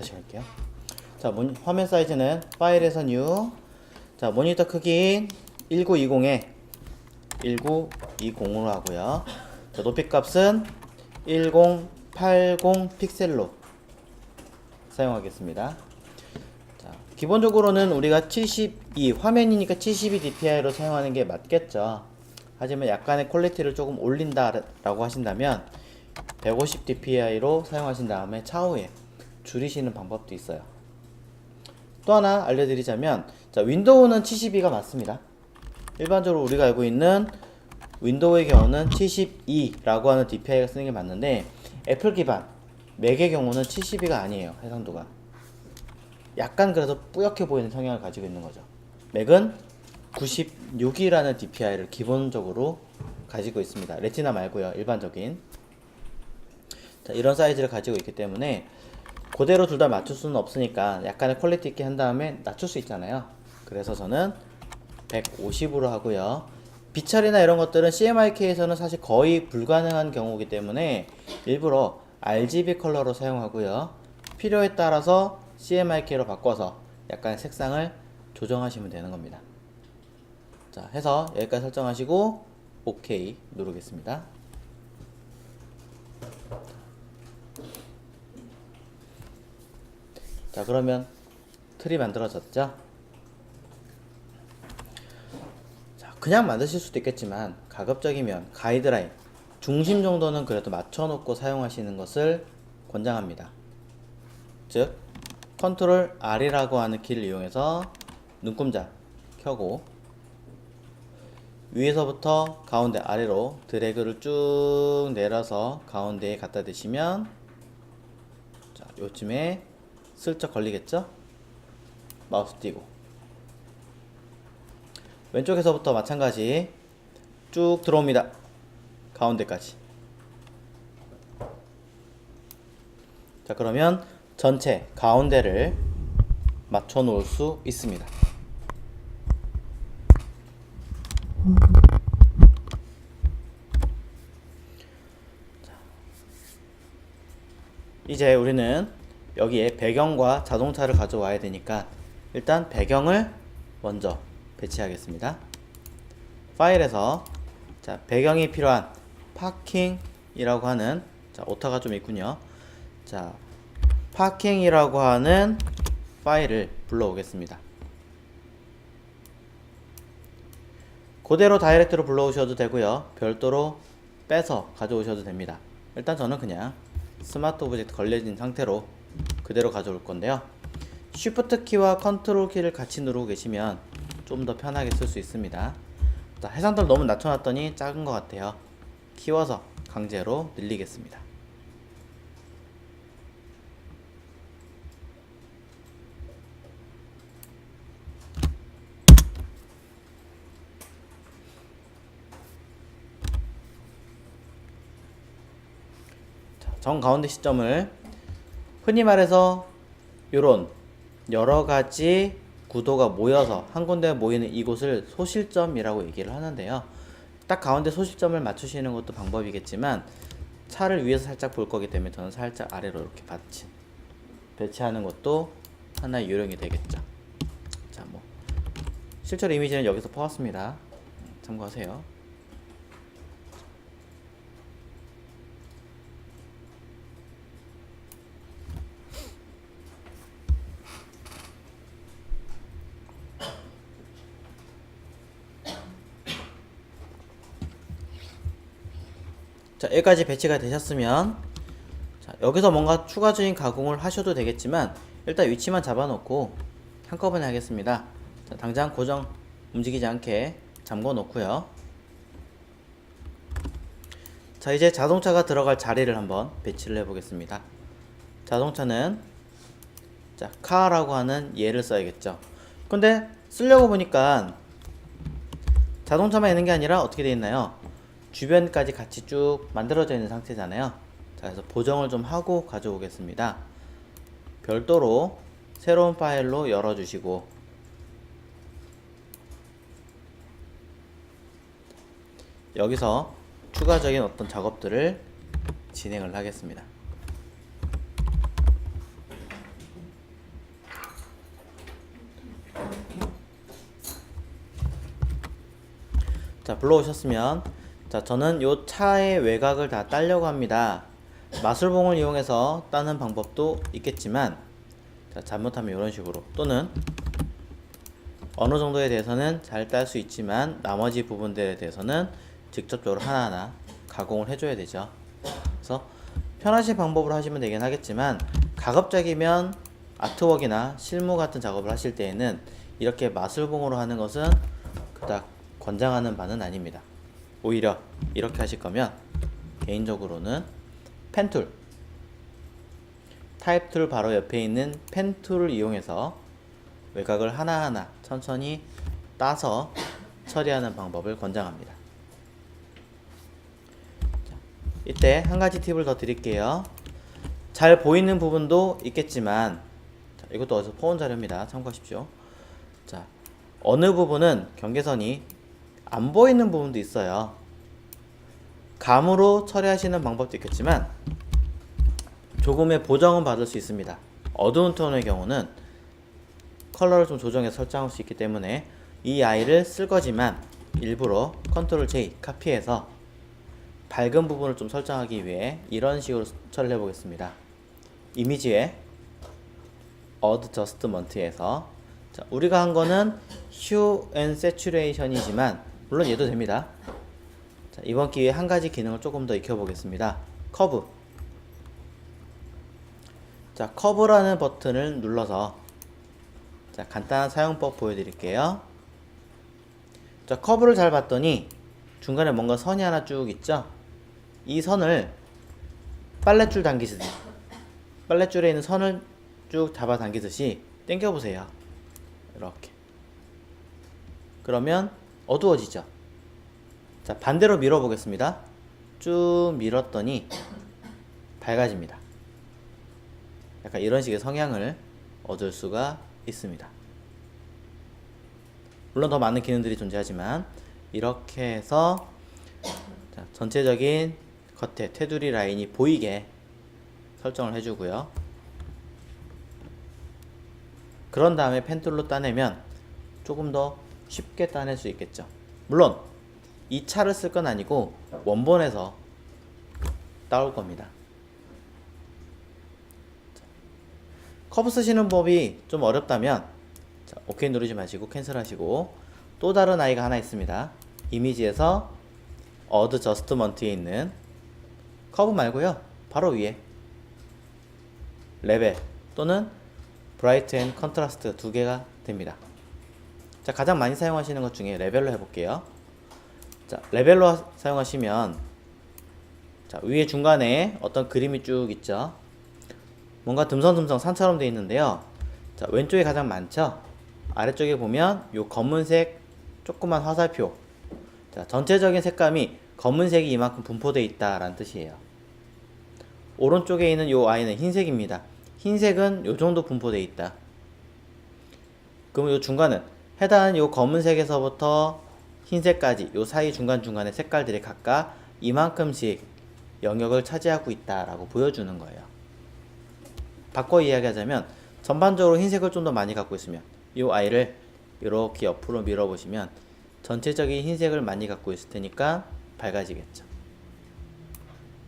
다시 할게요. 자, 화면 사이즈는 파일에서 뉴. 자, 모니터 크기 1920에 1920으로 하고요. 자, 높이 값은 1080 픽셀로 사용하겠습니다. 자, 기본적으로는 우리가 72 화면이니까 72 DPI로 사용하는 게 맞겠죠. 하지만 약간의 퀄리티를 조금 올린다라고 하신다면 150 DPI로 사용하신 다음에 차후에 줄이시는 방법도 있어요. 또 하나 알려드리자면, 자, 윈도우는 72가 맞습니다. 일반적으로 우리가 알고 있는 윈도우의 경우는 72라고 하는 DPI가 쓰는 게 맞는데, 애플 기반 맥의 경우는 72가 아니에요. 해상도가 약간 그래서 뿌옇게 보이는 성향을 가지고 있는 거죠. 맥은 96이라는 DPI를 기본적으로 가지고 있습니다. 레티나 말고요, 일반적인. 자, 이런 사이즈를 가지고 있기 때문에 그대로 둘 다 맞출 수는 없으니까 약간의 퀄리티 있게 한 다음에 낮출 수 있잖아요. 그래서 저는 150으로 하고요. 빛처리나 이런 것들은 CMYK에서는 사실 거의 불가능한 경우이기 때문에 일부러 RGB 컬러로 사용하고요. 필요에 따라서 CMYK로 바꿔서 약간의 색상을 조정하시면 되는 겁니다. 자, 해서 여기까지 설정하시고 OK 누르겠습니다. 자, 그러면 틀이 만들어졌죠? 자, 그냥 만드실 수도 있겠지만 가급적이면 가이드라인 중심 정도는 그래도 맞춰놓고 사용하시는 것을 권장합니다. 즉 컨트롤 R이라고 하는 키를 이용해서 눈동자 켜고 위에서부터 가운데 아래로 드래그를 쭉 내려서 가운데에 갖다 대시면, 자, 요쯤에 슬쩍 걸리겠죠? 마우스 띄고 왼쪽에서부터 마찬가지 쭉 들어옵니다. 가운데까지. 자, 그러면 전체 가운데를 맞춰 놓을 수 있습니다. 이제 우리는 여기에 배경과 자동차를 가져와야 되니까 일단 배경을 먼저 배치하겠습니다. 파일에서, 자, 배경이 필요한 파킹이라고 하는, 자, 오타가 좀 있군요. 자, 파킹이라고 하는 파일을 불러오겠습니다. 그대로 다이렉트로 불러오셔도 되고요, 별도로 빼서 가져오셔도 됩니다. 일단 저는 그냥 스마트 오브젝트 걸려진 상태로 그대로 가져올 건데요. 쉬프트 키와 컨트롤 키를 같이 누르고 계시면 좀 더 편하게 쓸 수 있습니다. 자, 해상도를 너무 낮춰놨더니 작은 것 같아요. 키워서 강제로 늘리겠습니다. 자, 정 가운데 시점을 흔히 말해서 요런 여러가지 구도가 모여서 한 군데 모이는 이곳을 소실점이라고 얘기를 하는데요. 딱 가운데 소실점을 맞추시는 것도 방법이겠지만 차를 위에서 살짝 볼 거기 때문에 저는 살짝 아래로 이렇게 배치하는 것도 하나의 요령이 되겠죠. 자, 뭐 실제로 이미지는 여기서 퍼왔습니다. 참고하세요. 자, 여기까지 배치가 되셨으면, 자, 여기서 뭔가 추가적인 가공을 하셔도 되겠지만 일단 위치만 잡아놓고 한꺼번에 하겠습니다. 자, 당장 고정 움직이지 않게 잠궈 놓고요. 자, 이제 자동차가 들어갈 자리를 한번 배치를 해 보겠습니다. 자동차는, 자, 카라고 하는 얘를 써야겠죠. 근데 쓰려고 보니까 자동차만 있는 게 아니라 어떻게 되어 있나요? 주변까지 같이 쭉 만들어져 있는 상태잖아요. 자, 그래서 보정을 좀 하고 가져오겠습니다. 별도로 새로운 파일로 열어주시고, 여기서 추가적인 어떤 작업들을 진행을 하겠습니다. 자, 불러오셨으면, 자, 저는 요 차의 외곽을 다 따려고 합니다. 마술봉을 이용해서 따는 방법도 있겠지만, 자, 잘못하면 이런 식으로, 또는 어느 정도에 대해서는 잘 딸 수 있지만 나머지 부분들에 대해서는 직접적으로 하나하나 가공을 해줘야 되죠. 그래서 편하신 방법으로 하시면 되긴 하겠지만, 가급적이면 아트웍이나 실무 같은 작업을 하실 때에는 이렇게 마술봉으로 하는 것은 그닥 권장하는 바는 아닙니다. 오히려 이렇게 하실 거면 개인적으로는 펜툴, 타입 툴 바로 옆에 있는 펜 툴을 이용해서 외곽을 하나하나 천천히 따서 처리하는 방법을 권장합니다. 자, 이때 한 가지 팁을 더 드릴게요. 잘 보이는 부분도 있겠지만, 자, 이것도 어디서 포온 자료입니다. 참고하십시오. 자, 어느 부분은 경계선이 안 보이는 부분도 있어요. 감으로 처리하시는 방법도 있겠지만 조금의 보정은 받을 수 있습니다. 어두운 톤의 경우는 컬러를 좀 조정해서 설정할 수 있기 때문에 이 아이를 쓸 거지만 일부러 컨트롤 J 카피해서 밝은 부분을 좀 설정하기 위해 이런 식으로 처리를 해보겠습니다. 이미지에 어드저스트먼트에서, 자, 우리가 한 거는 휴 앤 세츄레이션이지만 물론 얘도 됩니다. 자, 이번 기회에 한 가지 기능을 조금 더 익혀보겠습니다. 커브. 자, 커브라는 버튼을 눌러서, 자, 간단한 사용법 보여드릴게요. 자, 커브를 잘 봤더니 중간에 뭔가 선이 하나 쭉 있죠? 이 선을 빨랫줄 당기듯이, 빨랫줄에 있는 선을 쭉 잡아 당기듯이 당겨보세요. 이렇게. 그러면 어두워지죠? 자, 반대로 밀어보겠습니다. 쭉 밀었더니 밝아집니다. 약간 이런 식의 성향을 얻을 수가 있습니다. 물론 더 많은 기능들이 존재하지만 이렇게 해서, 자, 전체적인 겉에 테두리 라인이 보이게 설정을 해주고요. 그런 다음에 펜툴로 따내면 조금 더 쉽게 따낼 수 있겠죠. 물론 이 차를 쓸 건 아니고 원본에서 따올 겁니다. 커브 쓰시는 법이 좀 어렵다면, 자, OK 누르지 마시고 캔슬 하시고, 또 다른 아이가 하나 있습니다. 이미지에서 어드저스트먼트에 있는 커브 말고요, 바로 위에 레벨 또는 브라이트 앤 컨트라스트 두 개가 됩니다. 자, 가장 많이 사용하시는 것 중에 레벨로 해볼게요. 자, 레벨로 사용하시면, 자, 위에 중간에 어떤 그림이 쭉 있죠. 뭔가 듬성듬성 산처럼 되어 있는데요. 자, 왼쪽에 가장 많죠. 아래쪽에 보면 요 검은색 조그만 화살표, 자, 전체적인 색감이 검은색이 이만큼 분포되어 있다라는 뜻이에요. 오른쪽에 있는 요 아이는 흰색입니다. 흰색은 요 정도 분포되어 있다. 그럼 요 중간은 해당 요 검은색에서부터 흰색까지 요 사이 중간중간의 색깔들이 각각 이만큼씩 영역을 차지하고 있다라고 보여주는 거예요. 바꿔 이야기하자면 전반적으로 흰색을 좀 더 많이 갖고 있으면 이 아이를 이렇게 옆으로 밀어보시면 전체적인 흰색을 많이 갖고 있을 테니까 밝아지겠죠.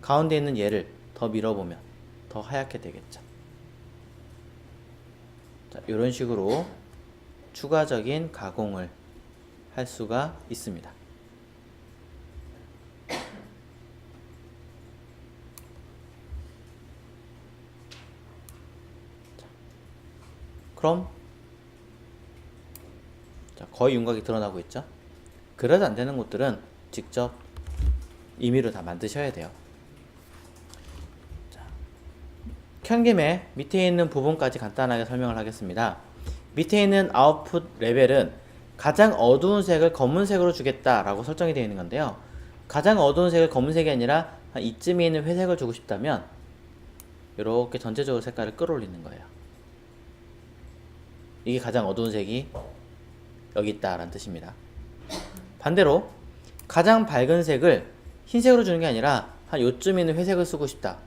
가운데 있는 얘를 더 밀어보면 더 하얗게 되겠죠. 자, 이런 식으로 추가적인 가공을 할 수가 있습니다. 그럼, 자, 거의 윤곽이 드러나고 있죠. 그래도 안 되는 곳들은 직접 임의로 다 만드셔야 돼요. 자, 켠 김에 밑에 있는 부분까지 간단하게 설명을 하겠습니다. 밑에 있는 아웃풋 레벨은 가장 어두운 색을 검은색으로 주겠다라고 설정이 되어 있는 건데요. 가장 어두운 색을 검은색이 아니라 한 이쯤에 있는 회색을 주고 싶다면 이렇게 전체적으로 색깔을 끌어올리는 거예요. 이게 가장 어두운 색이 여기 있다라는 뜻입니다. 반대로 가장 밝은 색을 흰색으로 주는 게 아니라 한 요쯤에 있는 회색을 쓰고 싶다.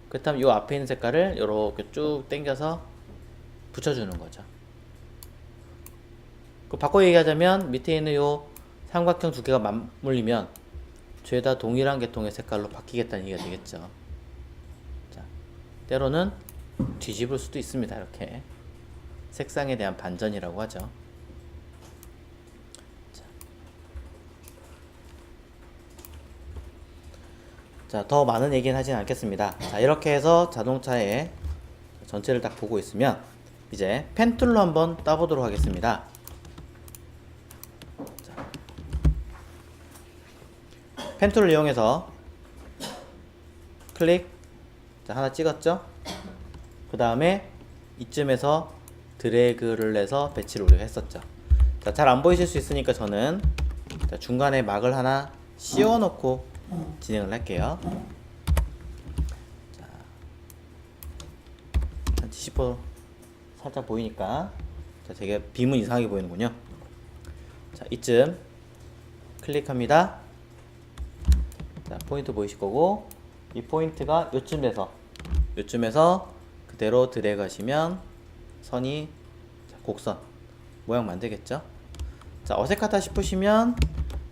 그렇다면 요 앞에 있는 색깔을 이렇게 쭉 당겨서 붙여주는 거죠. 바꿔 얘기하자면 밑에 있는 요 삼각형 두 개가 맞물리면 죄다 동일한 계통의 색깔로 바뀌겠다는 얘기가 되겠죠. 자, 때로는 뒤집을 수도 있습니다. 이렇게 색상에 대한 반전이라고 하죠. 자, 더 많은 얘기는 하진 않겠습니다. 자, 이렇게 해서 자동차의 전체를 딱 보고 있으면 이제 펜 툴로 한번 따보도록 하겠습니다. 자, 펜 툴을 이용해서 클릭. 자, 하나 찍었죠? 그 다음에 이쯤에서 드래그를 해서 배치를 우리가 했었죠. 자, 잘 안 보이실 수 있으니까 저는 자, 중간에 막을 하나 씌워 놓고 진행을 할게요. 자, 한 70% 살짝 보이니까 자, 되게 빔은 이상하게 보이는군요. 자, 이쯤 클릭합니다. 자, 포인트 보이실 거고 이 포인트가 요쯤에서 그대로 드래그 하시면 선이 곡선 모양 만들겠죠. 자, 어색하다 싶으시면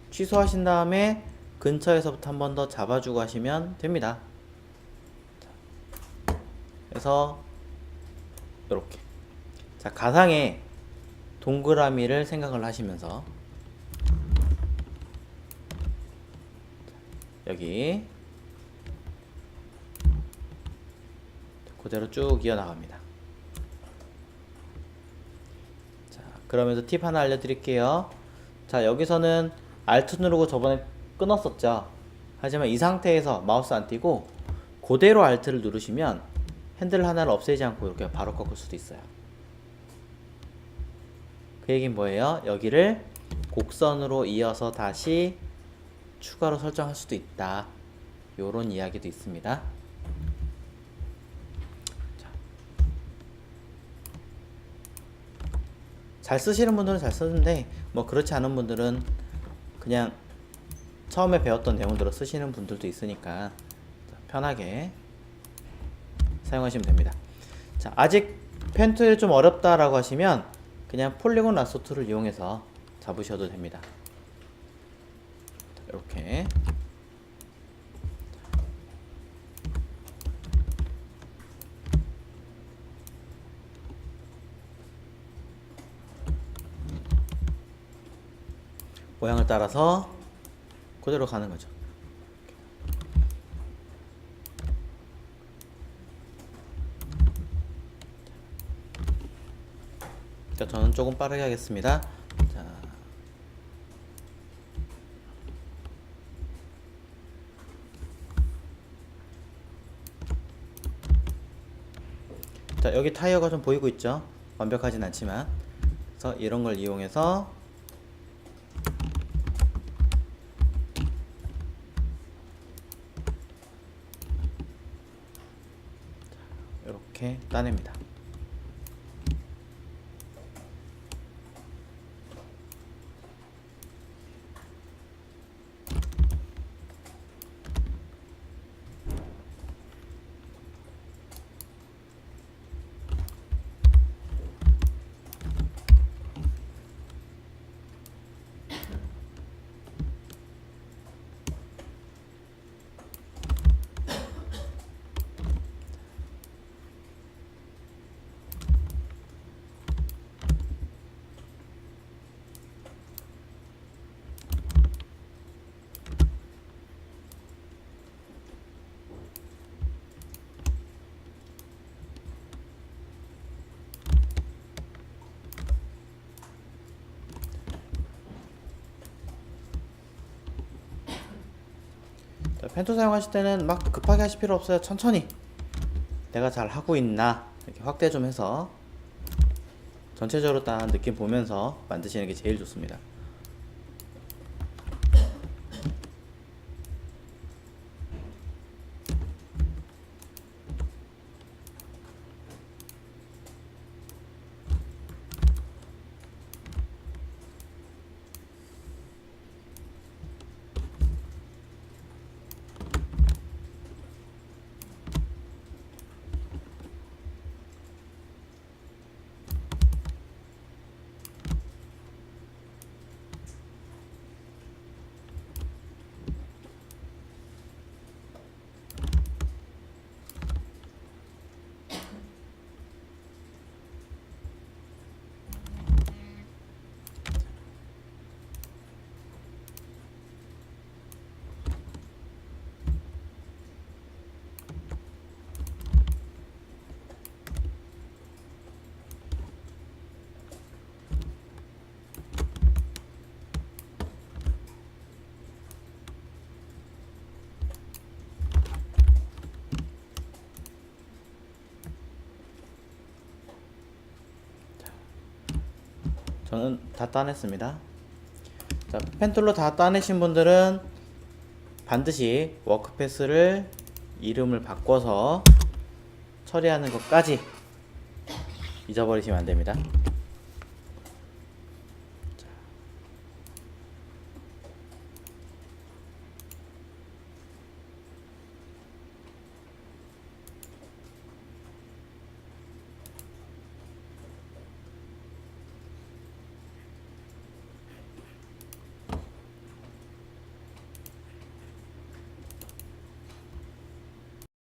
취소하신 다음에 근처에서부터 한 번 더 잡아주고 하시면 됩니다. 그래서 이렇게 자, 가상의 동그라미를 생각을 하시면서 여기 그대로 쭉 이어나갑니다. 자, 그러면서 팁 하나 알려드릴게요. 자, 여기서는 Alt 누르고 저번에 끊었었죠. 하지만 이 상태에서 마우스 안 띄고 그대로 Alt를 누르시면 핸들 하나를 없애지 않고 이렇게 바로 꺾을 수도 있어요. 그 얘기는 뭐예요? 여기를 곡선으로 이어서 다시 추가로 설정할 수도 있다. 요런 이야기도 있습니다. 잘 쓰시는 분들은 잘 쓰는데 뭐 그렇지 않은 분들은 그냥 처음에 배웠던 내용대로 쓰시는 분들도 있으니까 편하게 사용하시면 됩니다. 자, 아직 펜 툴이 좀 어렵다라고 하시면 그냥 폴리곤 라sso 툴을 이용해서 잡으셔도 됩니다. 이렇게 모양을 따라서 그대로 가는 거죠. 자, 저는 조금 빠르게 하겠습니다. 자, 여기 타이어가 좀 보이고 있죠? 완벽하진 않지만. 그래서 이런 걸 이용해서 이렇게 따냅니다. 펜툴 사용하실 때는 막 급하게 하실 필요 없어요. 천천히 내가 잘 하고 있나 이렇게 확대 좀 해서 전체적으로 딱 느낌 보면서 만드시는 게 제일 좋습니다. 저는 다 따냈습니다. 자, 펜툴로 다 따내신 분들은 반드시 워크패스를 이름을 바꿔서 처리하는 것까지 잊어버리시면 안됩니다.